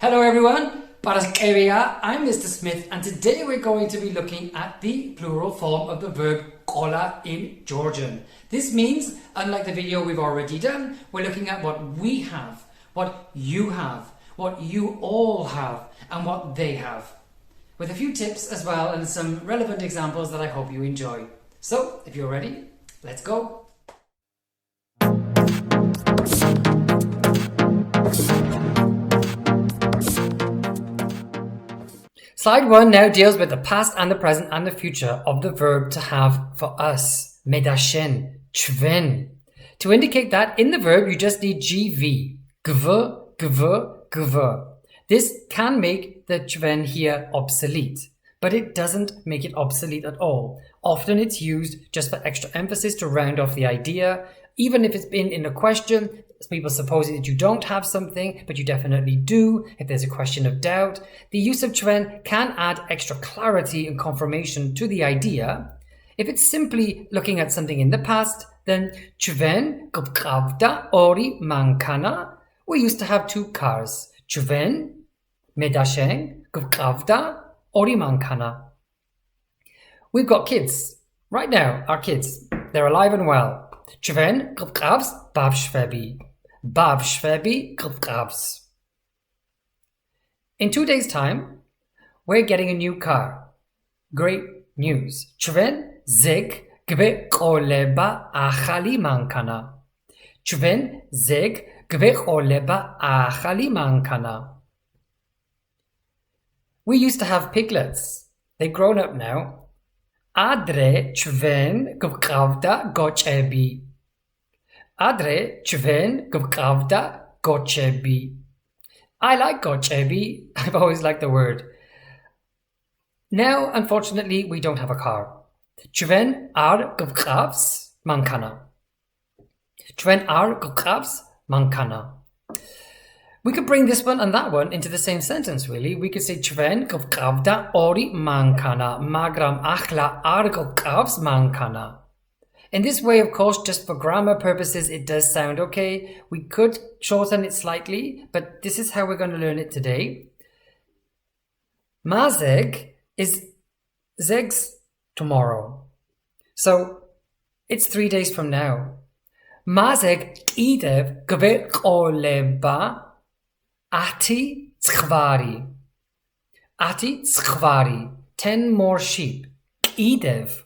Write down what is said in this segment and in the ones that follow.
Hello everyone, I'm Mr. Smith and today we're going to be looking at the plural form of the verb qola in Georgian. This means, unlike the video we've already done, we're looking at what we have, what you all have, and what they have. With a few tips as well and some relevant examples that I hope you enjoy. So, if you're ready, let's go. Slide 1 now deals with the past and the present and the future of the verb to have for us, medashen, chven. To indicate that, in the verb you just need gv, gv. This can make the chven here obsolete, but it doesn't make it obsolete at all. Often it's used just for extra emphasis to round off the idea. Even if it's been in a question, people supposing that you don't have something, but you definitely do. If there's a question of doubt, the use of chven can add extra clarity and confirmation to the idea. If it's simply looking at something in the past, then chven gpravda ori mankana. We used to have two cars. Chven, medashen, gpravda ori mankana. We've got kids. Right now, our kids, they're alive and well. Chven gravs have². have² gravs. In 2 days' time, we're getting a new car. Great news. Chven zeg gqoleba achali mankana. Chven zeg gqoleba achali mankana. We used to have piglets. They've grown up now. Adre chven gqavda gochebi. Adre chven gqavda gochebi. I like gochebi. I've always liked the word. Now, unfortunately, we don't have a car. Chven ar gqavs mankana. Chven ar gqavs mankana. We could bring this one and that one into the same sentence, really. We could say chven gqavda ori mankana magram achla ar gqavs mankana. In this way, of course, just for grammar purposes, it does sound okay. We could shorten it slightly, but this is how we're going to learn it today. Mazeg is zegs tomorrow. So it's 3 days from now. Mazeg idev gqoleba ati tzkhvari. Ati tzkhvari. 10 more sheep. Idev.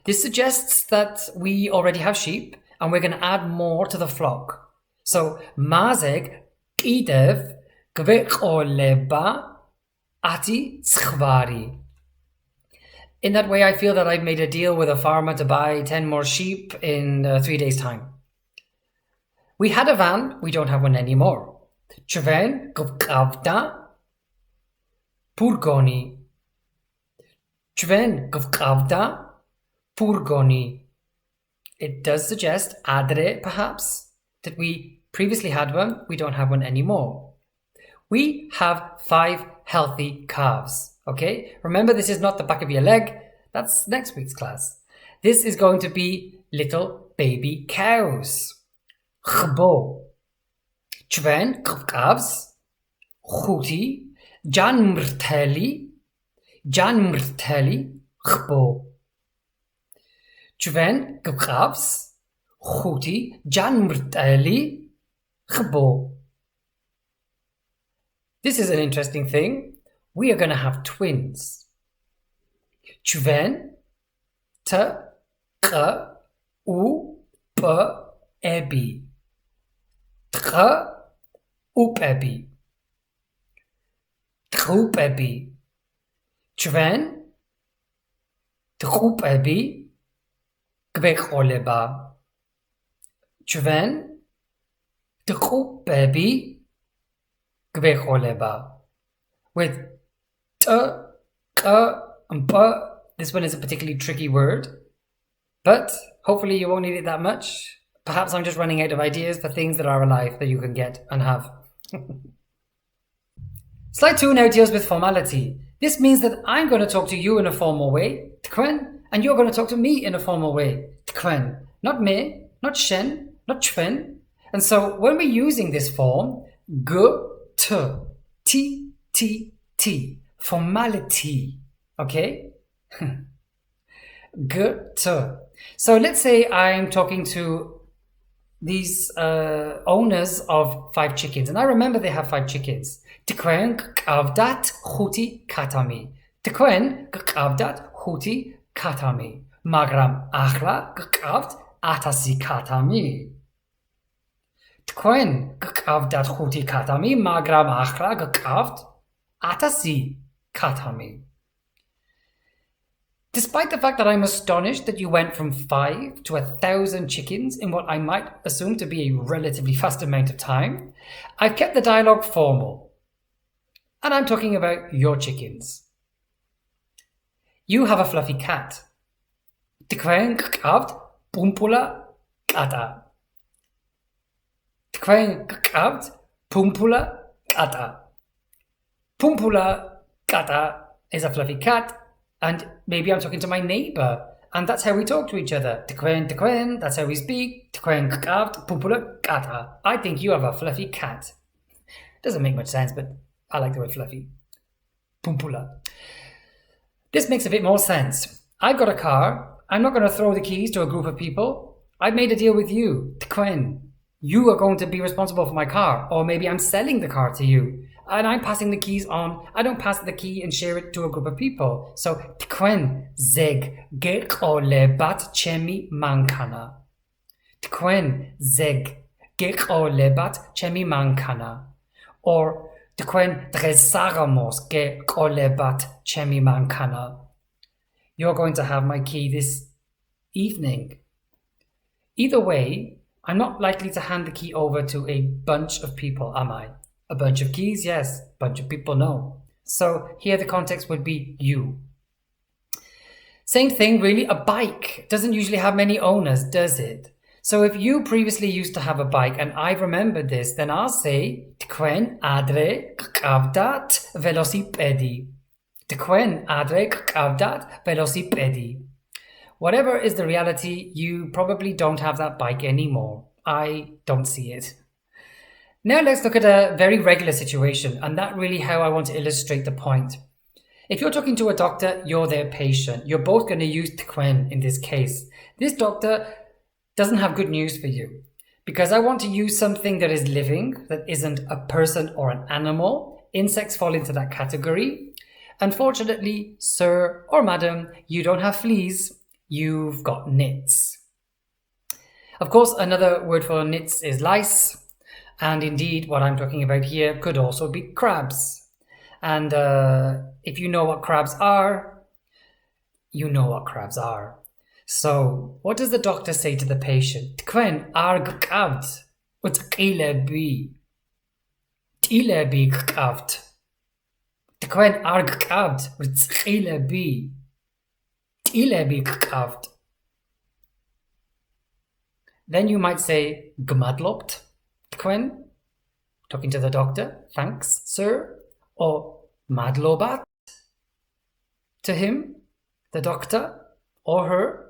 This suggests that we already have sheep and we're going to add more to the flock. So, mazeg idev gqoleba ati tzkhvari. In that way, I feel that I've made a deal with a farmer to buy 10 more sheep in 3 days' time. We had a van, we don't have one anymore. Chven gqavda purgoni. Chven gqavda purgoni. It does suggest adre, perhaps, that we previously had one, we don't have one anymore. We have 5 healthy calves. Okay, remember this is not the back of your leg, that's next week's class. This is going to be little baby cows. Chbo. Chven calves. Chuti. Jan mrteli. Chbo. Chven calves. Chuti. Jan mrteli. Chbo. This is an interesting thing. We are going to have twins. Chven, t, q, u, p, ebi. Tq, upebi. Tqupebi. Chven, tqupebi, gqoleba. Chven, tqupebi, gqoleba. With t, q, and p, this one is a particularly tricky word, but hopefully you won't need it that much. Perhaps I'm just running out of ideas for things that are alive that you can get and have. Slide 2 now deals with formality. This means that I'm going to talk to you in a formal way, tkwen, and you're going to talk to me in a formal way, tkwen. Not me, not shen, not chven. And so when we're using this form, g, t, T. Formality. Okay? Good. So let's say I'm talking to these owners of 5 chickens, and I remember they have 5 chickens. Tquen qavdat khuti katami. Tquen qavdat khuti katami. Magram akhla qavt atasi katami. Tquen qavdat khuti katami. Magram akhla qavt atasi katami. Despite the fact that I'm astonished that you went from 5 to 1,000 chickens in what I might assume to be a relatively fast amount of time, I've kept the dialogue formal. And I'm talking about your chickens. You have a fluffy cat. Tquen qavt pumpula kata. Tquen qavt pumpula kata. Pumpula kata is a fluffy cat. And maybe I'm talking to my neighbour, and that's how we talk to each other. Tquen, that's how we speak. Tquen qavt pumpula kata. I think you have a fluffy cat. Doesn't make much sense, but I like the word fluffy. Pumpula. This makes a bit more sense. I've got a car. I'm not going to throw the keys to a group of people. I've made a deal with you. Tquen. You are going to be responsible for my car, or maybe I'm selling the car to you. And I'm passing the keys on. I don't pass the key and share it to a group of people. So, tquen zeg geqolebat chemi mankana. Tquen zeg geqolebat chemi mankana. Or tquen dresaramos geqolebat chemi mankana. You're going to have my key this evening. Either way, I'm not likely to hand the key over to a bunch of people, am I? A bunch of keys, yes. Bunch of people, no. So here the context would be you. Same thing, really. A bike doesn't usually have many owners, does it? So if you previously used to have a bike and I remembered this, then I'll say tquen adre qavdat velocipedi. Tquen adre qavdat velocipedi. Whatever is the reality, you probably don't have that bike anymore. I don't see it. Now let's look at a very regular situation, and that's really how I want to illustrate the point. If you're talking to a doctor, you're their patient. You're both going to use tquen in this case. This doctor doesn't have good news for you, because I want to use something that is living, that isn't a person or an animal. Insects fall into that category. Unfortunately, sir or madam, you don't have fleas, you've got nits. Of course, another word for nits is lice. And indeed, what I'm talking about here could also be crabs. And if you know what crabs are, you know what crabs are. So, what does the doctor say to the patient? Tquen ar qavt utqilebi. Tilebi qavt. Tquen ar qavt utqilebi. Tilebi qavt. Then you might say gmadlopt. Tquen, talking to the doctor, thanks, sir. Or madlobat, to him, the doctor, or her,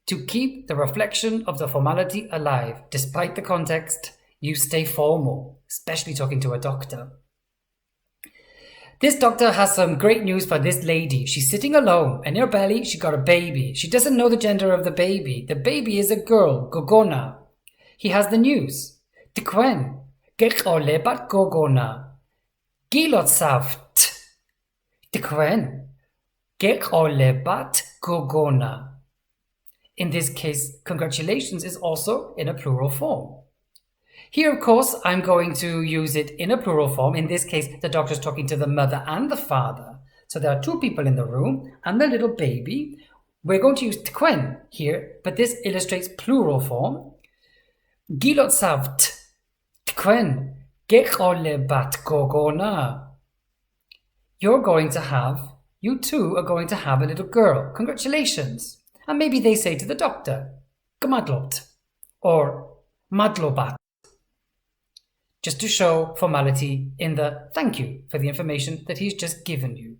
to keep the reflection of the formality alive. Despite the context, you stay formal, especially talking to a doctor. This doctor has some great news for this lady. She's sitting alone, and in her belly, she got a baby. She doesn't know the gender of the baby. The baby is a girl, Gogona. He has the news. Tquen, geqolebat Gogona. Gilotsaft. Tquen, geqolebat Gogona. In this case, congratulations is also in a plural form. Here, of course, I'm going to use it in a plural form. In this case, the doctor's talking to the mother and the father. So there are 2 people in the room and the little baby. We're going to use tquen here, but this illustrates plural form. Gilotsaft. Tquen, geqolebat Gogona. You two are going to have a little girl. Congratulations. And maybe they say to the doctor, gmadlobt, or madlobat, just to show formality in the thank you for the information that he's just given you.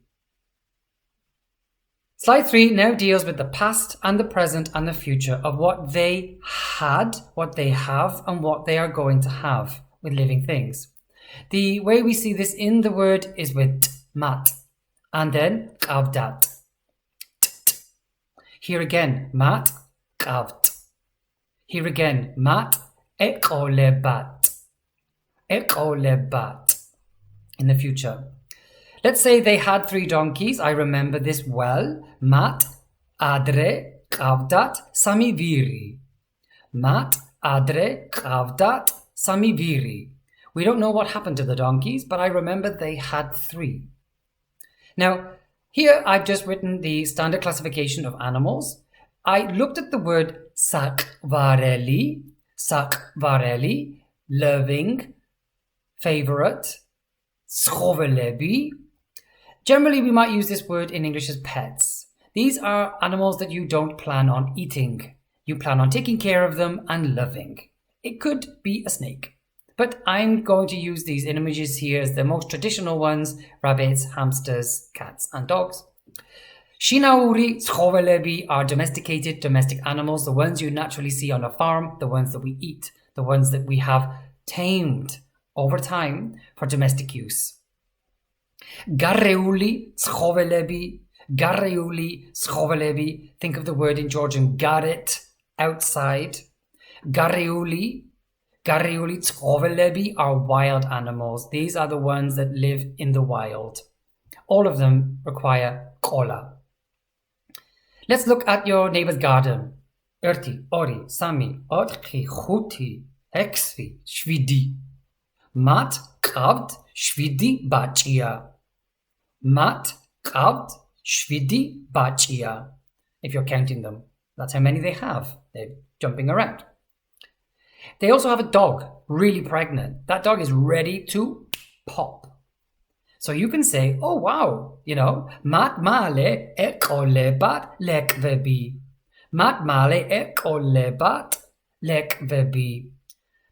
Slide 3 now deals with the past and the present and the future of what they had, what they have, and what they are going to have with living things. The way we see this in the word is with t, mat, and then qavdat. Here again, mat, qavt. Here again, mat, eqolebat. Eqolebat. In the future. Let's say they had 3 donkeys. I remember this well. Mat, adre, qavdat, samiviri. Mat, adre, qavdat, samiviri. We don't know what happened to the donkeys, but I remember they had 3. Now, here I've just written the standard classification of animals. I looked at the word sakvareli, loving, favorite, schovelebi. Generally, we might use this word in English as pets. These are animals that you don't plan on eating. You plan on taking care of them and loving. It could be a snake. But I'm going to use these images here as the most traditional ones: rabbits, hamsters, cats, and dogs. Shinauri, schovelebi are domesticated domestic animals, the ones you naturally see on a farm, the ones that we eat, the ones that we have tamed over time for domestic use. Garreuli, schovelebi. Think of the word in Georgian, garet, outside. Garreuli, schovelebi are wild animals. These are the ones that live in the wild. All of them require qola. Let's look at your neighbor's garden. Erti, ori, sami, otchi, chuti, exvi, shvidi. Mat, qavt, shvidi, bachia. Mat, qavt, shvidi, bachia. If you're counting them, that's how many they have. They're jumping around. They also have a dog, really pregnant. That dog is ready to pop. So you can say, oh wow, mat male eqolebat lekvebi. Mat male eqolebat lekvebi.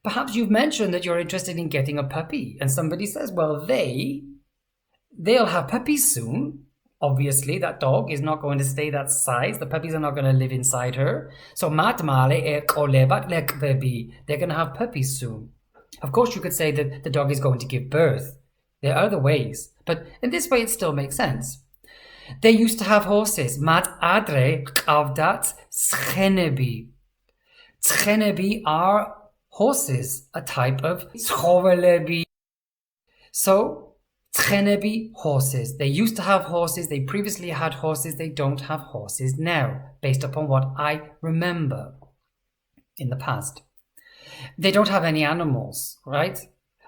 Perhaps you've mentioned that you're interested in getting a puppy, and somebody says, well, they'll have puppies soon. Obviously, that dog is not going to stay that size. The puppies are not going to live inside her. So mat male eqolebat lekvebi. They're going to have puppies soon. Of course, you could say that the dog is going to give birth. There are other ways, but in this way it still makes sense. They used to have horses. Mat adre qavdat tchenebi. Tchenebi are horses, a type of schovelebi. So, tchenebi, horses. They used to have horses. They previously had horses. They don't have horses now, based upon what I remember in the past. They don't have any animals, right?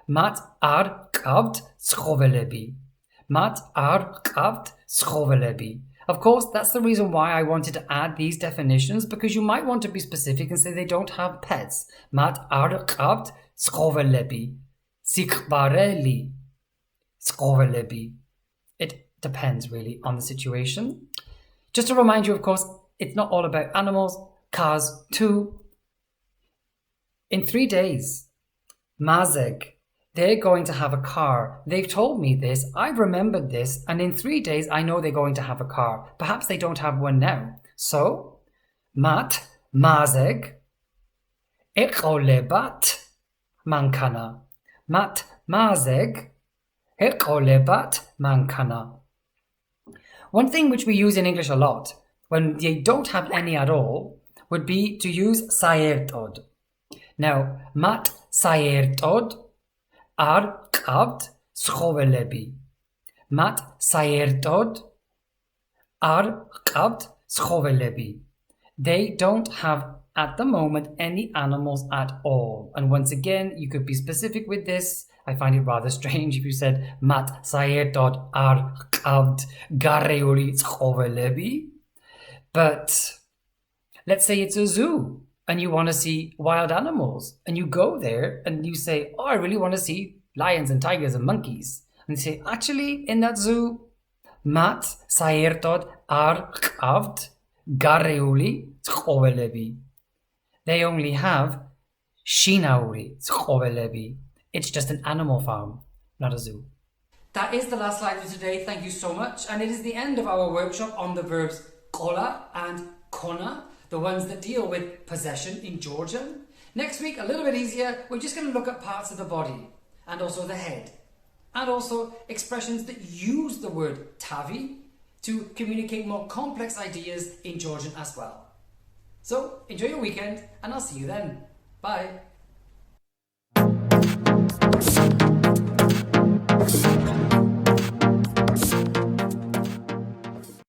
Mat ar qavt schovelebi. Mat ar qavt schovelebi. Of course, that's the reason why I wanted to add these definitions, because you might want to be specific and say they don't have pets. Mat ar qavt schovelebi. Sikbareli schovelebi. It depends really on the situation. Just to remind you, of course, it's not all about animals. Cars too. In 3 days, Mazeg, they're going to have a car. They've told me this. I've remembered this. And in 3 days, I know they're going to have a car. Perhaps they don't have one now. So, mat, mazeg, eqolebat, mankana. Mat, mazeg, eqolebat, mankana. One thing which we use in English a lot, when they don't have any at all, would be to use sayertod. Now, mat sayertod ar qavt schovelebi. Mat sayertod ar qavt schovelebi. They don't have at the moment any animals at all. And once again, you could be specific with this. I find it rather strange if you said mat sayertod ar qavt gareuli schovelebi. But let's say it's a zoo and you want to see wild animals, and you go there and you say, oh, I really want to see lions and tigers and monkeys. And you say, actually, in that zoo, mat sayertod ar qavt gareuli schovelebi. They only have shinauri schovelebi. It's just an animal farm, not a zoo. That is the last slide for today. Thank you so much. And it is the end of our workshop on the verbs qola and kona, the ones that deal with possession in Georgian. Next week, a little bit easier, we're just going to look at parts of the body. and also the head. And also expressions that use the word tavi to communicate more complex ideas in Georgian as well. So enjoy your weekend and I'll see you then. Bye.